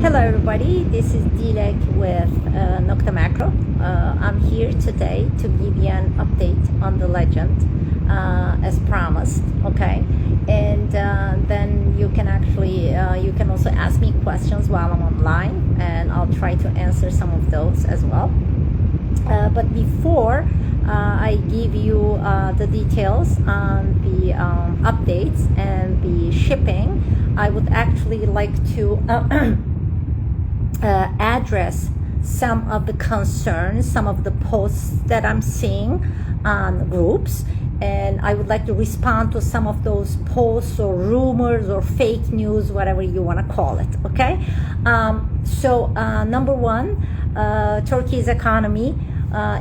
Hello everybody, this is Dilek with Nokta Makro. I'm here today to give you an update on the legend as promised, okay? And then you can actually, you can also ask me questions while I'm online, and I'll try to answer some of those as well. But before I give you the details on the updates and the shipping, I would actually like to address some of the concerns, some of the posts that I'm seeing on groups, and I would like to respond to some of those posts or rumors or fake news, whatever you want to call it, okay? So number one, Turkey's economy,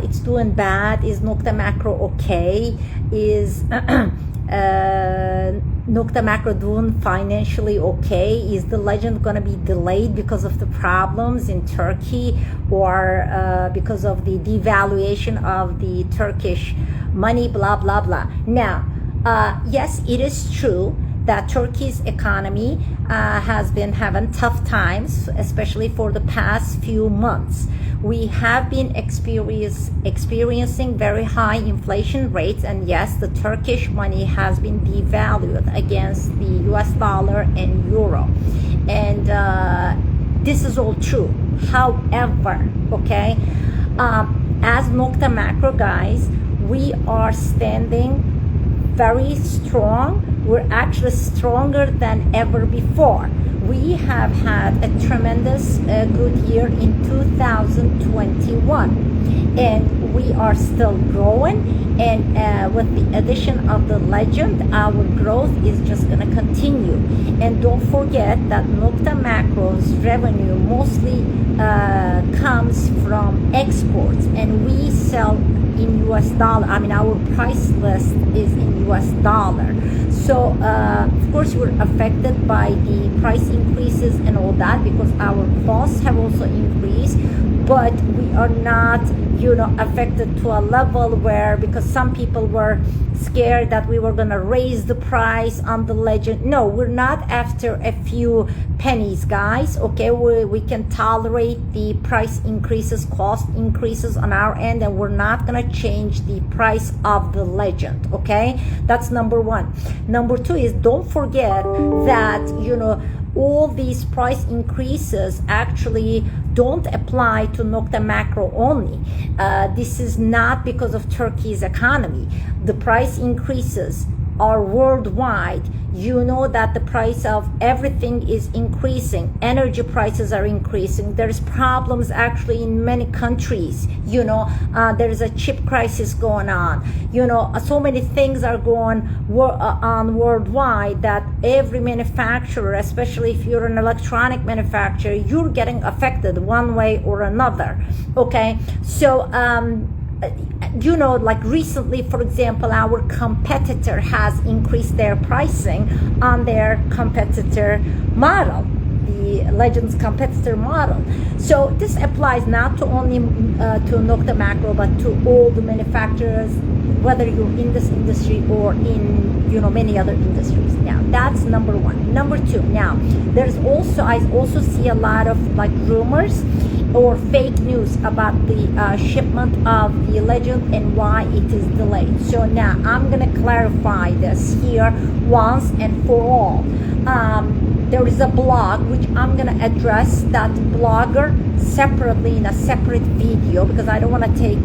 it's doing bad. Is Nokta Makro okay? Is Nokta Makro doing financially okay? Is the legend going to be delayed because of the problems in Turkey, or because of the devaluation of the Turkish money, blah, blah, blah. Now, yes, it is true that Turkey's economy has been having tough times, especially for the past few months. We have been experiencing very high inflation rates, and yes, the Turkish money has been devalued against the US dollar and euro. And this is all true. However, okay, as Nokta Makro guys, we are standing very strong. We're actually stronger than ever before. We have had a tremendous good year in 2021, and we are still growing, and with the addition of the legend, our growth is just going to continue. And don't forget that Nokta Makro's revenue mostly comes from exports, and we sell in US dollar. I mean, our price list is in US dollar. So of course we're affected by the price increases and all that, because our costs have also increased, but we are not, you know, affected to a level where, because some people were scared that we were going to raise the price on the legend. No, we're not after a few pennies, guys, okay? We can tolerate the price increases, cost increases on our end, and we're not going to change the price of the legend, okay? That's number one. Number two is, don't forget that, you know, all these price increases actually don't apply to Nokta Makro only. This is not because of Turkey's economy. The price increases are worldwide. You know that the price of everything is increasing. Energy prices are increasing. There's problems actually in many countries. You know, there's a chip crisis going on. You know, so many things are going on worldwide that every manufacturer, especially if you're an electronic manufacturer, you're getting affected one way or another. Okay, so you know, like recently, for example, our competitor has increased their pricing on their competitor model, the Legend's competitor model. So this applies not to only to Nokta Makro, but to all the manufacturers, whether you're in this industry or in, you know, many other industries. Now, that's number one. Number two, now, there's also, I also see a lot of like rumors or fake news about the shipment of the legend and why it is delayed. So now I'm gonna clarify this here once and for all. There is a blog which I'm gonna address that blogger separately in a separate video, because I don't want to take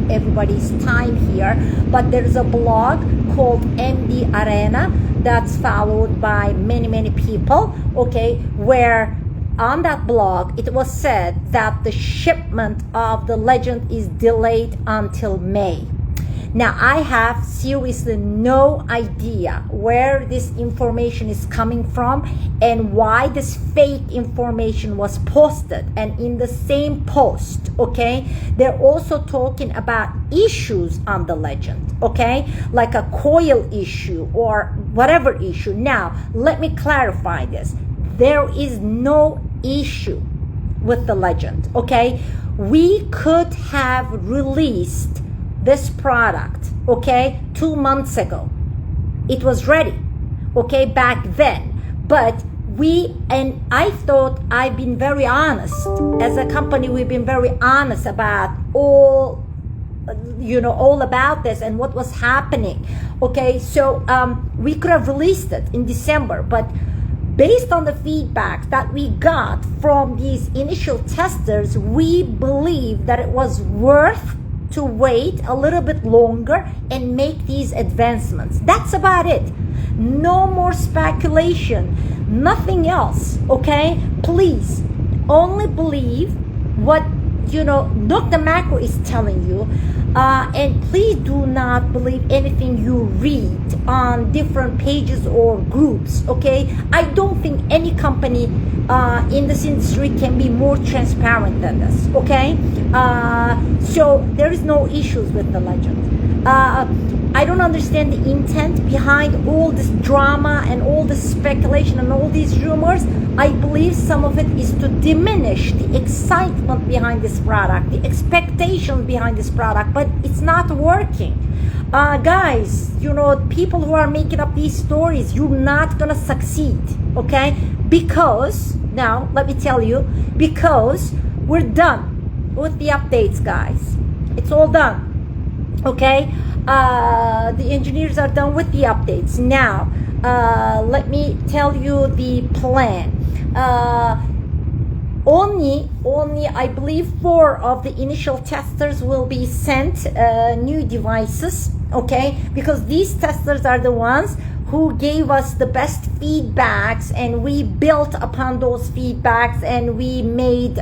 everybody's time here. But there's a blog called MD Arena that's followed by many people, okay, where on that blog it was said that the shipment of the legend is delayed until May. Now, I have seriously no idea where this information is coming from and why this fake information was posted. And in the same post, okay, they're also talking about issues on the legend, okay, like a coil issue or whatever issue. Now, let me clarify this. There is no issue with the legend, okay? We could have released this product, okay, 2 months ago. It was ready, okay, back then. But and I thought I've been very honest. As a company, we've been very honest about all about this and what was happening. Okay, so we could have released it in December, but based on the feedback that we got from these initial testers, we believe that it was worth to wait a little bit longer and make these advancements. That's about it. No more speculation, nothing else. Okay, please only believe what Nokta Makro is telling you, and please do not believe anything you read on different pages or groups. Okay, I don't think any company in this industry can be more transparent than this. Okay, so there is no issues with the legend. I don't understand the intent behind all this drama and all this speculation and all these rumors. I believe some of it is to diminish the excitement behind this product, the expectations behind this product, but it's not working. Guys, people who are making up these stories, you're not gonna succeed, okay? Because, now, let me tell you, because we're done with the updates, guys. It's all done, okay? The engineers are done with the updates. Now, let me tell you the plan. Only I believe 4 of the initial testers will be sent new devices, okay? Because these testers are the ones who gave us the best feedbacks, and we built upon those feedbacks and we made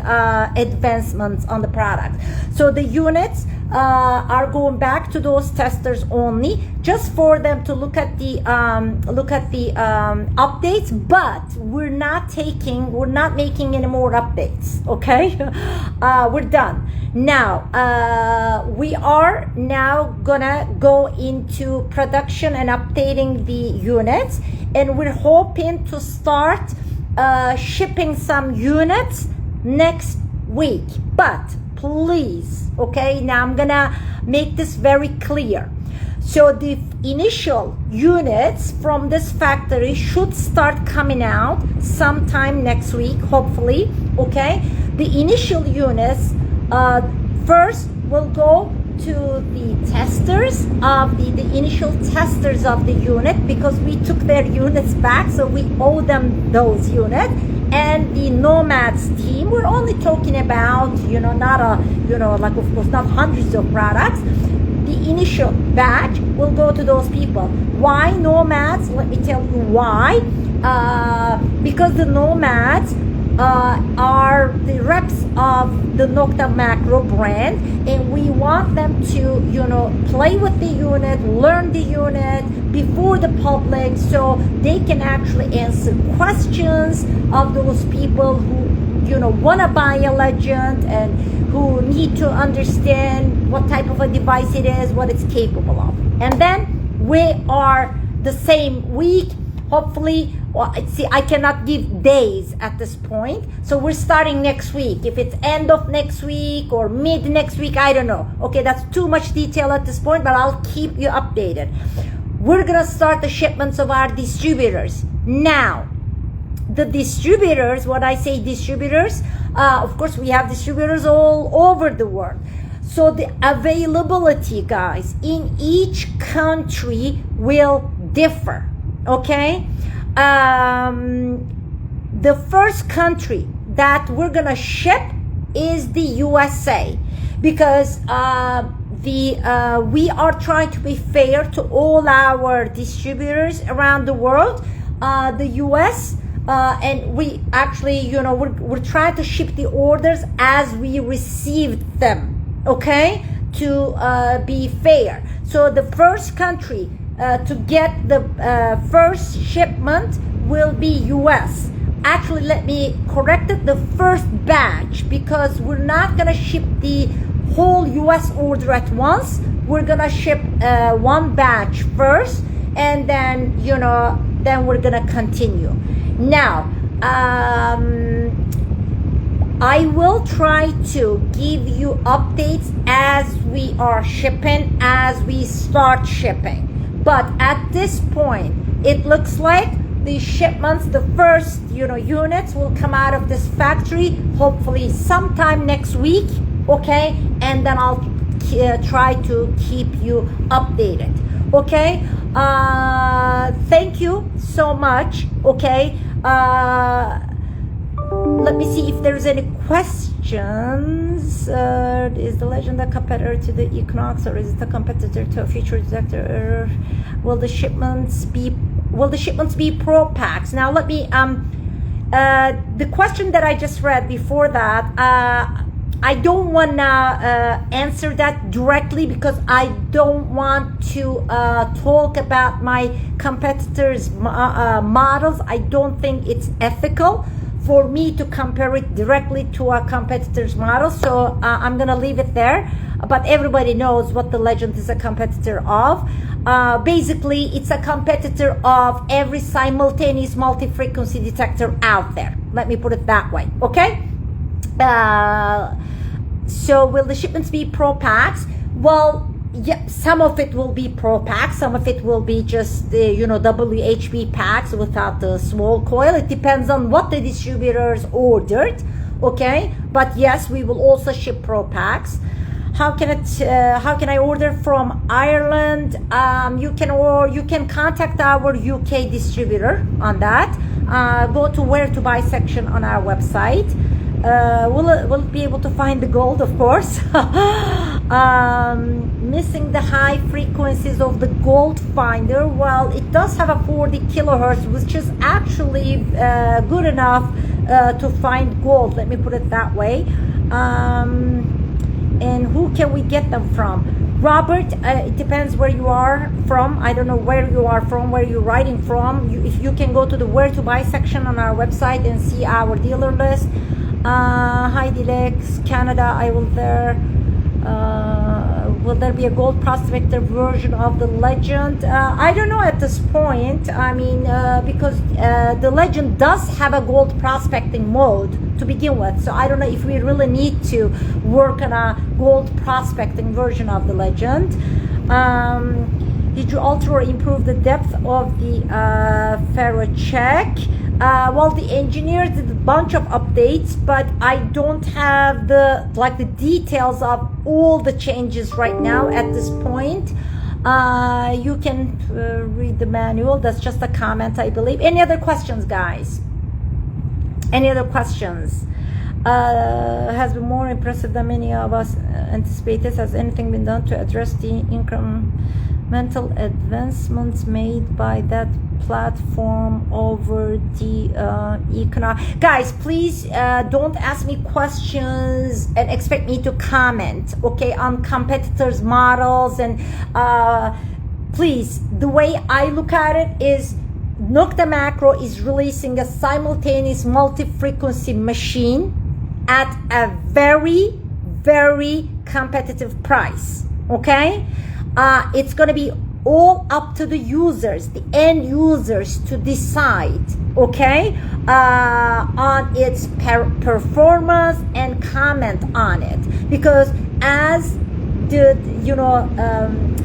advancements on the product. So the units are going back to those testers only, just for them to look at the updates. But we're not making any more updates. Okay, we're done. Now we are now gonna go into production and updating the units, and we're hoping to start shipping some units next week. But please, okay, now I'm gonna make this very clear. So the initial units from this factory should start coming out sometime next week, hopefully, okay? The initial units first will go to the testers of the initial testers of the unit, because we took their units back, so we owe them those units. And the Nomads team, we're only talking about, not of course, not hundreds of products. The initial batch will go to those people. Why Nomads? Let me tell you why. Because the Nomads are the reps of the Nokta Makro brand, and we want them to, play with the unit, learn the unit before the public, so they can actually answer questions of those people who, want to buy a Legend and who need to understand what type of a device it is, what it's capable of. And then we are the same week, hopefully. See, I cannot give days at this point, so we're starting next week. If it's end of next week or mid next week, I don't know. Okay, that's too much detail at this point, but I'll keep you updated. We're gonna start the shipments of our distributors. Now, the distributors, when I say distributors, of course we have distributors all over the world. So the availability, guys, in each country will differ, okay? The first country that we're gonna ship is the USA, because we are trying to be fair to all our distributors around the world. The US, and we actually, we're trying to ship the orders as we received them, okay, to be fair. So the first country to get the first shipment will be US. Actually, let me correct it, the first batch, because we're not gonna ship the whole US order at once. We're gonna ship one batch first, and then then we're gonna continue. Now, I will try to give you updates as we are shipping, as we start shipping. But at this point, it looks like the shipments, the first units will come out of this factory hopefully sometime next week, okay, and then I'll try to keep you updated, okay. Thank you so much, okay. Let me see if there's any questions. Is the Legend a competitor to the Equinox, or is it a competitor to a future detector? Will the shipments be pro packs? Now let me the question that I just read before that, I don't want to answer that directly because I don't want to talk about my competitors' models. I don't think it's ethical for me to compare it directly to a competitor's model. So I'm going to leave it there. But everybody knows what the Legend is a competitor of. Basically, it's a competitor of every simultaneous multi-frequency detector out there. Let me put it that way, okay? So will the shipments be pro packs? Well, yeah, some of it will be pro packs, some of it will be just WHB packs without the small coil. It depends on what the distributors ordered, okay? But yes, we will also ship pro packs. How can I order from Ireland? You can contact our UK distributor on that. Go to where to buy section on our website. Will it be able to find the gold? Of course. Missing the high frequencies of the gold finder. Well, it does have a 40 kilohertz, which is actually good enough to find gold. Let me put it that way. And who can we get them from? Robert, it depends where you are from. I don't know where you are from, where you're writing from. If you can go to the where to buy section on our website and see our dealer list. Hi Dilek, Canada, I will there. Will there be a gold prospector version of the Legend? I don't know at this point. I mean, because the Legend does have a gold prospecting mode to begin with. So I don't know if we really need to work on a gold prospecting version of the Legend. Did you alter or improve the depth of the ferro check? Well, the engineers did a bunch of updates, but I don't have the details of all the changes right now at this point. You can read the manual. That's just a comment, I believe. Any other questions, guys? Any other questions? Has been more impressive than many of us anticipated. Has anything been done to address the incremental advancements made by that platform over the Equinox? Guys, please don't ask me questions and expect me to comment, okay, on competitors' models. And please, the way I look at it is Nokta Makro is releasing a simultaneous multi-frequency machine at a very, very competitive price, okay? It's going to be all up to the users, the end users, to decide, okay, on its performance and comment on it. Because as the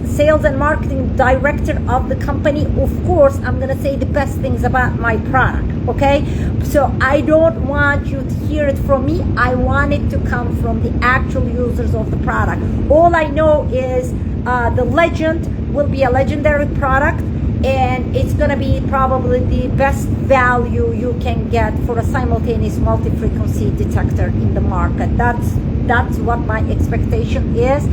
sales and marketing director of the company, of course I'm gonna say the best things about my product, okay? So I don't want you to hear it from me. I want it to come from the actual users of the product. All I know is the Legend will be a legendary product, and it's going to be probably the best value you can get for a simultaneous multi-frequency detector in the market. That's what my expectation is.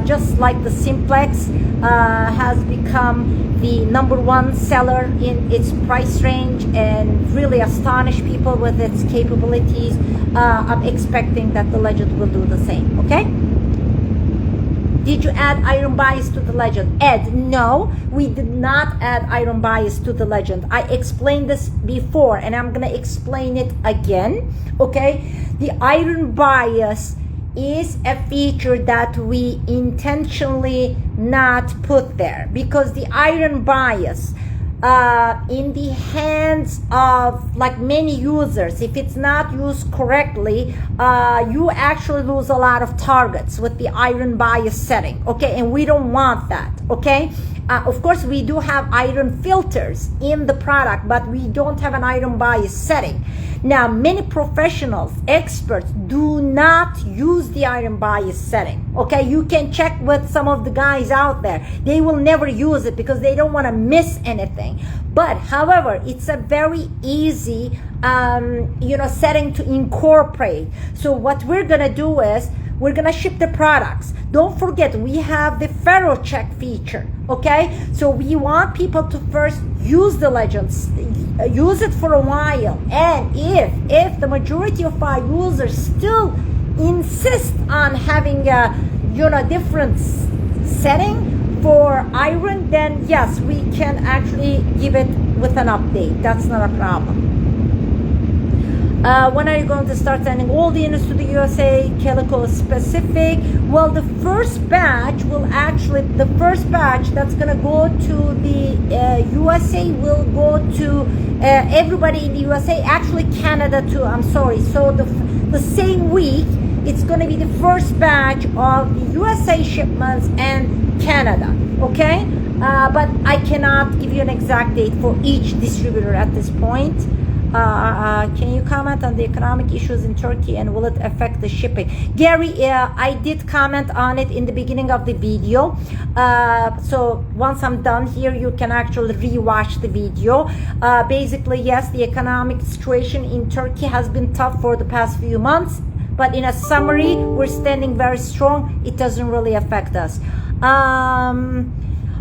Just like the Simplex has become the #1 seller in its price range and really astonished people with its capabilities, I'm expecting that the Legend will do the same, okay? Did you add iron bias to the Legend? Ed, no, we did not add iron bias to the Legend. I explained this before and I'm gonna explain it again, okay? The iron bias is a feature that we intentionally not put there, because the iron bias in the hands of many users, if it's not used correctly, you actually lose a lot of targets with the iron bias setting, okay? And we don't want that, okay? Of course, we do have iron filters in the product, but we don't have an iron bias setting. Now, many professionals, experts, do not use the iron bias setting. Okay, you can check with some of the guys out there. They will never use it because they don't want to miss anything. But however, it's a very easy setting to incorporate. So what we're gonna do is we're gonna ship the products. Don't forget, we have the Faro check feature. Okay, so we want people to first use the Legends, use it for a while, and if the majority of our users still insist on having a different setting for iron, then yes, we can actually give it with an update. That's not a problem. When are you going to start sending all the units to the USA? Calico specific. Well, the first batch that's going to go to the USA will go to everybody in the USA. Actually, Canada too. I'm sorry. So the same week, it's going to be the first batch of the USA shipments and Canada. Okay? But I cannot give you an exact date for each distributor at this point. Can you comment on the economic issues in Turkey and will it affect the shipping? Gary, I did comment on it in the beginning of the video. So once I'm done here, you can actually rewatch the video. Basically, yes, the economic situation in Turkey has been tough for the past few months. But in a summary, we're standing very strong. It doesn't really affect us.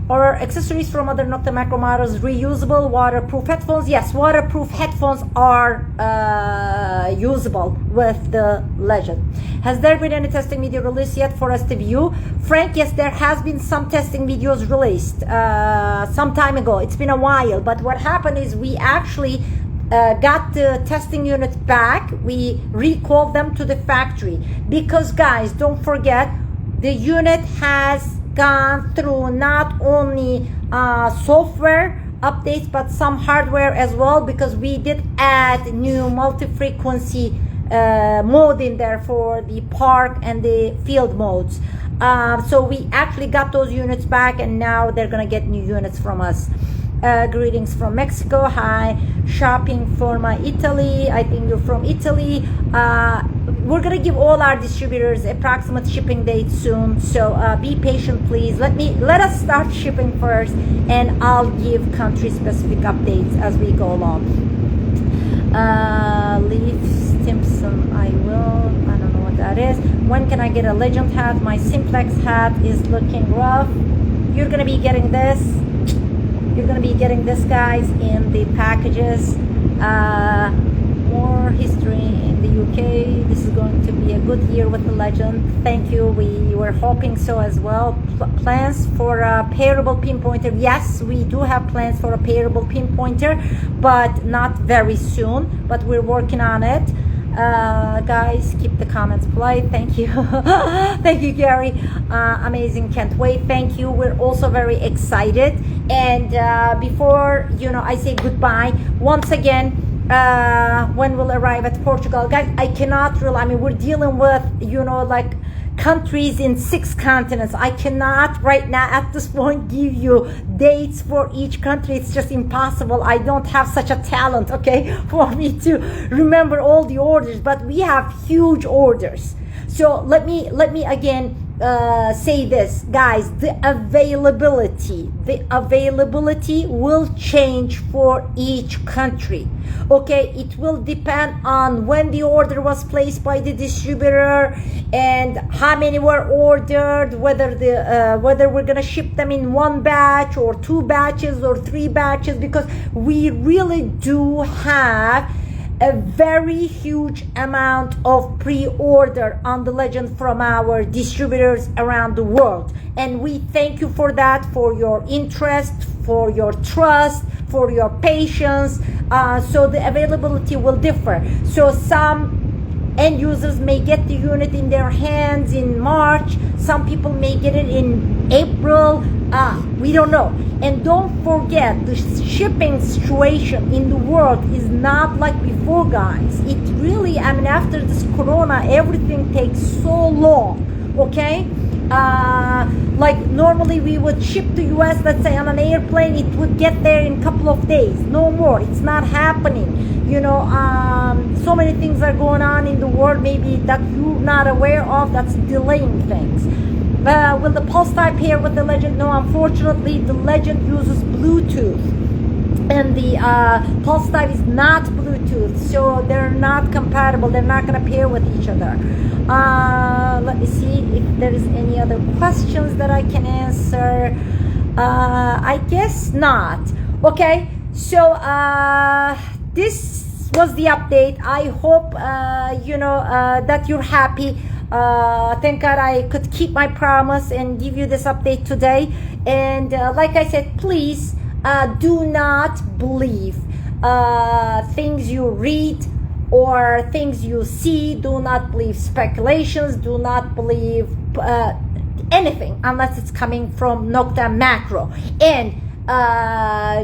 Or accessories from other Nokta Makro models, reusable, waterproof headphones. Yes, waterproof headphones are usable with the Legend. Has there been any testing video released yet for us to view? Frank, yes, there has been some testing videos released some time ago. It's been a while, but what happened is we actually got the testing units back. We recalled them to the factory because, guys, don't forget, the unit has gone through not only software updates but some hardware as well, because we did add new multi-frequency mode in there for the park and the field modes. So we actually got those units back, and now they're gonna get new units from us. Greetings from Mexico. Hi, shopping for my Italy. I think you're from Italy. We're gonna give all our distributors approximate shipping dates soon, so be patient, please. Let us start shipping first, and I'll give country specific updates as we go along. Leaf Stimson, I will. I don't know what that is. When can I get a Legend hat? My Simplex hat is looking rough. You're gonna be getting this. You're going to be getting this, guys, in the packages. More history in the UK. This is going to be a good year with the Legend. Thank you. We were hoping so as well. Plans for a pairable pinpointer. Yes, we do have plans for a pairable pinpointer, but not very soon. But we're working on it. Guys, keep the comments polite. Thank you. Thank you, Gary. Amazing. Can't wait. Thank you. We're also very excited. And before I say goodbye, once again, when we'll arrive at Portugal, guys, I cannot really, I mean, we're dealing with countries in 6 continents. I cannot right now at this point give you dates for each country. It's just impossible. I don't have such a talent, okay, for me to remember all the orders, but we have huge orders. So let me again say this, guys. The availability will change for each country. Okay, it will depend on when the order was placed by the distributor and how many were ordered, whether we're gonna ship them in 1 batch or 2 batches or 3 batches, because we really do have a very huge amount of pre-order on the Legend from our distributors around the world, and we thank you for that, for your interest, for your trust, for your patience. So the availability will differ. So some end users may get the unit in their hands in March, some people may get it in April, we don't know. And don't forget, the shipping situation in the world is not like before, guys. It really, I mean, after this corona, everything takes so long, okay? like normally we would ship to US, let's say on an airplane, it would get there in a couple of days, no more. It's not happening. You know, so many things are going on in the world maybe that you're not aware of, that's delaying things. Will the pulse type pair with the Legend? No, unfortunately the Legend uses Bluetooth and the pulse type is not Bluetooth, so they're not compatible. They're not going to pair with each other. Let me see if there is any other questions that I can answer. I guess not. Okay, so this was the update. I hope you know that you're happy. Thank God I could keep my promise and give you this update today. And like I said, please do not believe things you read or things you see. Do not believe speculations. Do not believe anything unless it's coming from Nokta Makro. And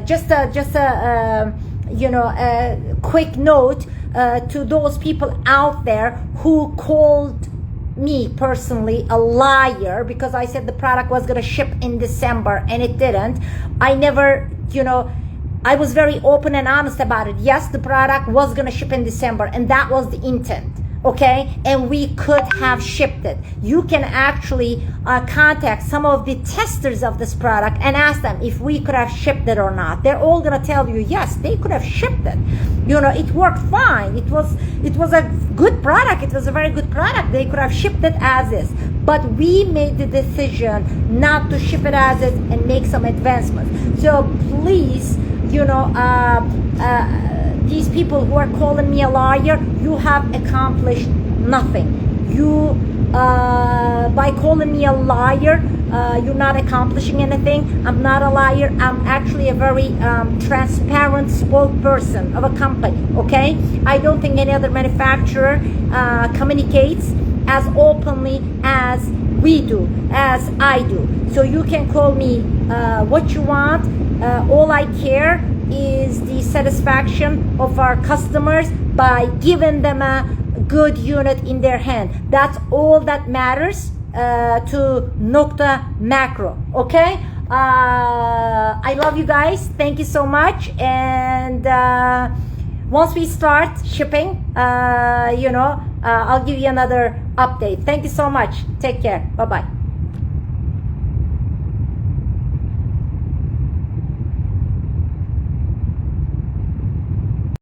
just a you know, a quick note to those people out there who called me personally a liar because I said the product was going to ship in December and it didn't. I never, you know, I was very open and honest about it. Yes, the product was going to ship in December and that was the intent. Okay, and we could have shipped it. You can actually contact some of the testers of this product and ask them if we could have shipped it or not. They're all gonna tell you yes, they could have shipped it. You know, it worked fine. It was a good product. It was a very good product. They could have shipped it as is. But we made the decision not to ship it as is and make some advancements. So please, you know, these people who are calling me a liar, you have accomplished nothing. You, by calling me a liar, you're not accomplishing anything. I'm not a liar. I'm actually a very transparent spokesperson of a company, okay? I don't think any other manufacturer communicates as openly as we do, as I do. So you can call me what you want. All I care is the satisfaction of our customers by giving them a good unit in their hand. That's all that matters to Nokta Makro. Okay, I love you guys. Thank you so much. And once we start shipping, you know, I'll give you another update. Thank you so much. Take care. Bye bye.